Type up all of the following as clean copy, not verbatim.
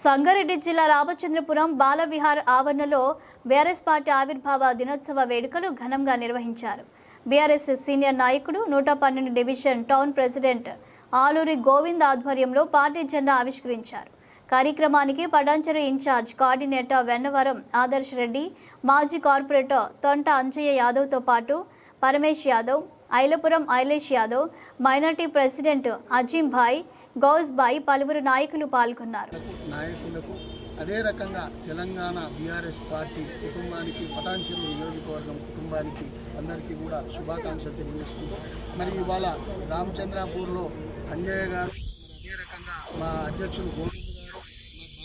సంగారెడ్డి జిల్లా రామచంద్రపురం బాలవిహార్ ఆవరణలో BRS party ఆవిర్భావ దినోత్సవ వేడుకలు ఘనంగా నిర్వహించారు. బీఆర్ఎస్ సీనియర్ నాయకుడు 112 division town president Aluri Govind ఆధ్వర్యంలో పార్టీ జెండా ఆవిష్కరించారు. కార్యక్రమానికి పటాన్చెరు ఇన్ఛార్జ్ కోఆర్డినేటర్ వెన్నవరం ఆదర్శ్ రెడ్డి, మాజీ కార్పొరేటర్ తొంట అంజయ్య యాదవ్తో పాటు పరమేశ్ యాదవ్, ఐలపురం ఐలేష్ యాదవ్, మైనార్టీ ప్రెసిడెంట్ అజీం భాయ్, గౌజ్ భాయ్ పలువురు నాయకులు పాల్గొన్నారు. అదే రకంగా తెలంగాణ బీఆర్ఎస్ పార్టీ కుటుంబానికి, పటాన్చెరు నియోజకవర్గం కుటుంబానికి అందరికీ కూడా శుభాకాంక్షలు తెలియజేసుకుంటూ మరి ఇవాళ రామచంద్రాపూర్లో అంజయ్య గారు, అదే రకంగా మా అధ్యక్షులు గోవింద్ గారు,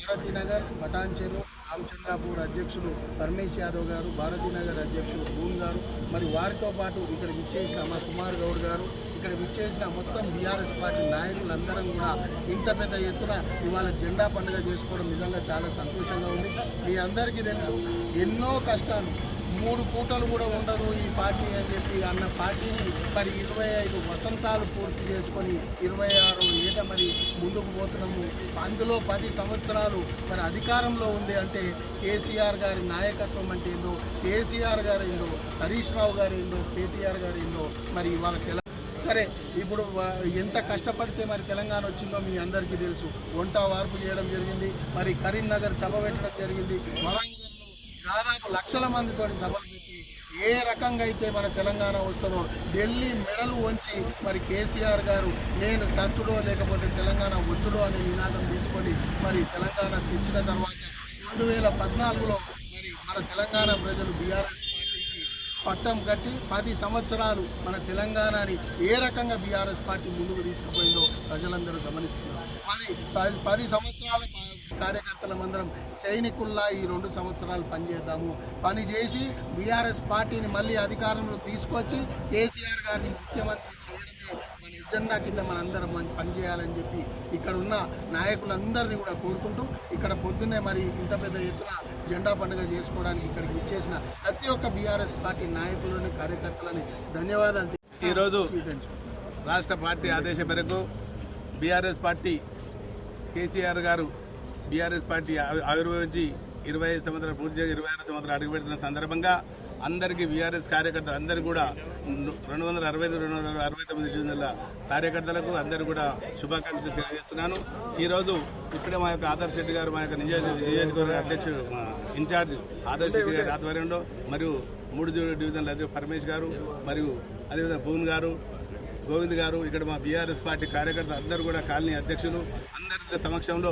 భారతీనగర్ పటాన్చెరు రామచంద్రాపూర్ అధ్యక్షులు పరమేశ్ యాదవ్ గారు, భారతీనగర్ అధ్యక్షులు భూన్ గారు, మరి వారితో పాటు ఇక్కడ విచ్చేసిన మా కుమార్ గౌడ్ గారు, ఇక్కడ విచ్చేసిన మొత్తం బీఆర్ఎస్ పార్టీ నాయకులందరం కూడా ఇంత పెద్ద ఎత్తున ఇవాళ జెండా పండుగ చేసుకోవడం నిజంగా చాలా సంతోషంగా ఉంది. మీ అందరికీ తెలుసు, ఎన్నో కష్టాలు, 3 పూటలు కూడా ఉండదు ఈ పార్టీ అని చెప్పి అన్న పార్టీని మరి 25 వసంతాలు పూర్తి చేసుకొని 26వ ఏట మరి ముందుకు పోతున్నాము. అందులో 10 సంవత్సరాలు మరి అధికారంలో ఉంది అంటే కేసీఆర్ గారి నాయకత్వం అంటే ఏందో, కేసీఆర్ గారు ఏందో, హరీష్ రావు గారు ఏందో, కేటీఆర్ గారు ఏందో, మరి ఇవాళ సరే ఇప్పుడు ఎంత కష్టపడితే మరి తెలంగాణ వచ్చిందో మీ అందరికీ తెలుసు. వంట వార్పు చేయడం జరిగింది, మరి కరీంనగర్ సభ పెట్టడం జరిగింది, వరంగల్లో దాదాపు లక్షల మందితో సభలు పెట్టి ఏ రకంగా అయితే మన తెలంగాణ వస్తుందో ఢిల్లీ మెడలు వంచి మరి కేసీఆర్ గారు నేను చచ్చుడో లేకపోతే తెలంగాణ వచ్చుడో అనే నినాదం తీసుకొని మరి తెలంగాణ తెచ్చిన తర్వాత 2014లో మరి మన తెలంగాణ ప్రజలు బీఆర్ఎస్ పట్టం కట్టి 10 సంవత్సరాలు మన తెలంగాణని ఏ రకంగా బీఆర్ఎస్ పార్టీ ముందుకు తీసుకుపోయిందో ప్రజలందరూ గమనిస్తున్నారు. మరి 10 సంవత్సరాల కార్యకర్తలమందరం సైనికుల్లా ఈ 2 సంవత్సరాలు పనిచేద్దాము, పని చేసి బీఆర్ఎస్ పార్టీని మళ్ళీ అధికారంలో తీసుకొచ్చి కేసీఆర్ గారిని ముఖ్యమంత్రి చేయడమే మన ఎజెండా కింద మనందరం పనిచేయాలని చెప్పి ఇక్కడ ఉన్న నాయకులందరినీ కూడా కోరుకుంటూ ఇక్కడ పొద్దున్నే మరి ఇంత పెద్ద ఎత్తున జెండా పండుగ చేసుకోవడానికి ఇక్కడికి విచ్చేసిన ప్రతి ఒక్క బీఆర్ఎస్ పార్టీ నాయకులని, కార్యకర్తలని ధన్యవాదాలు. ఈరోజు రాష్ట్ర పార్టీ ఆదేశం మేరకు బీఆర్ఎస్ పార్టీ కేసీఆర్ గారు బీఆర్ఎస్ పార్టీ ఆవిర్భవించి 25 సంవత్సరాలు పూర్తి చేసి 26 సంవత్సరాలు అడుగుపెడుతున్న సందర్భంగా అందరికీ బీఆర్ఎస్ కార్యకర్తలు అందరూ కూడా 269 డివిజన్ల కార్యకర్తలకు అందరూ కూడా శుభాకాంక్షలు తెలియజేస్తున్నాను. ఈరోజు ఇప్పుడే మా యొక్క ఆదర్శ్ రెడ్డి గారు, మా యొక్క నియోజకవర్గ అధ్యక్షుడు ఇన్ఛార్జ్ ఆదర్శ్ రెడ్డి గారి ఆధ్వర్యంలో మరియు 3 డివిజన్ల అధ్యక్షుడు పరమేశ్ గారు మరియు అదేవిధంగా భూన్ గారు, గోవింద్ గారు, ఇక్కడ మా బీఆర్ఎస్ పార్టీ కార్యకర్తలు అందరూ కూడా కాలనీ అధ్యక్షులు అందరి సమక్షంలో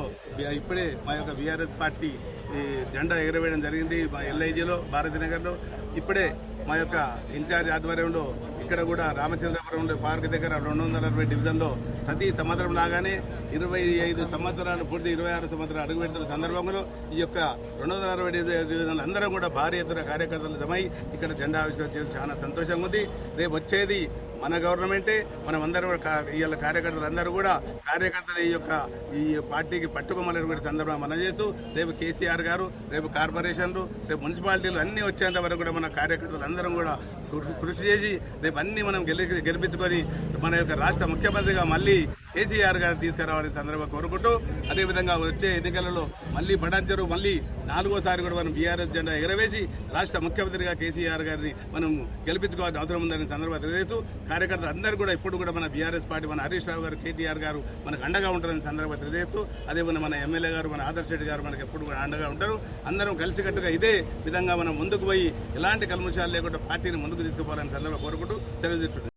ఇప్పుడే మా యొక్క బీఆర్ఎస్ పార్టీ జెండా ఎగరవేయడం జరిగింది. మా ఎల్ఐజీలో భారతీనగర్లో ఇప్పుడే మా యొక్క ఇన్ఛార్జ్ ఆధ్వర్యంలో ఇక్కడ కూడా రామచంద్రపురం పార్క్ దగ్గర 260 డివిజన్లో ప్రతి సంవత్సరం లాగానే 25 సంవత్సరాలు పూర్తి 26 సంవత్సరాలు అడుగుపెడుతున్న సందర్భంలో ఈ యొక్క 260 డివిజన్లు అందరం కూడా భారీ ఎత్తున కార్యకర్తలు జమై ఇక్కడ జెండా ఆవిష్కరణ చేయడం చాలా సంతోషంగా ఉంది. రేపు వచ్చేది మన గవర్నమెంటే, మనం అందరూ ఇవాళ కార్యకర్తలు అందరూ కూడా కార్యకర్తలు ఈ పార్టీకి పట్టుకోమనేటువంటి సందర్భంగా మనం చేస్తూ రేపు కేసీఆర్ గారు, రేపు కార్పొరేషన్లు, రేపు మున్సిపాలిటీలు అన్నీ వచ్చేంత వరకు కూడా మన కార్యకర్తలు అందరం కూడా కృషి చేసి రేపు అన్నీ మనం గెలిపించుకొని మన యొక్క రాష్ట్ర ముఖ్యమంత్రిగా మళ్ళీ కేసీఆర్ గారు తీసుకురావాలని సందర్భంగా కోరుకుంటూ, అదేవిధంగా వచ్చే ఎన్నికలలో మళ్ళీ పటాన్చెరు మళ్ళీ 4వ కూడా మనం బీఆర్ఎస్ జెండా ఎగరవేసి రాష్ట్ర ముఖ్యమంత్రిగా కేసీఆర్ గారిని మనం గెలిపించుకోవాల్సిన అవసరం ఉందని సందర్భంగా తెలియజేస్తూ కార్యకర్తలు అందరూ కూడా ఇప్పుడు కూడా మన బీఆర్ఎస్ పార్టీ, మన హరీష్ రావు గారు, కేటీఆర్ గారు మనకు అండగా ఉంటారని సందర్భంగా తెలియజేస్తూ, అదేవిధంగా మన ఎమ్మెల్యే గారు, మన ఆదర్శ్ రెడ్డి గారు మనకు ఎప్పుడు కూడా అండగా ఉంటారు. అందరం కలిసికట్టుగా ఇదే విధంగా మనం ముందుకు పోయి ఎలాంటి కల్మషాలు లేకుండా పార్టీని ముందుకు తీసుకుపోవాలని సందర్భంగా కోరుకుంటూ తెలియజేస్తుంది.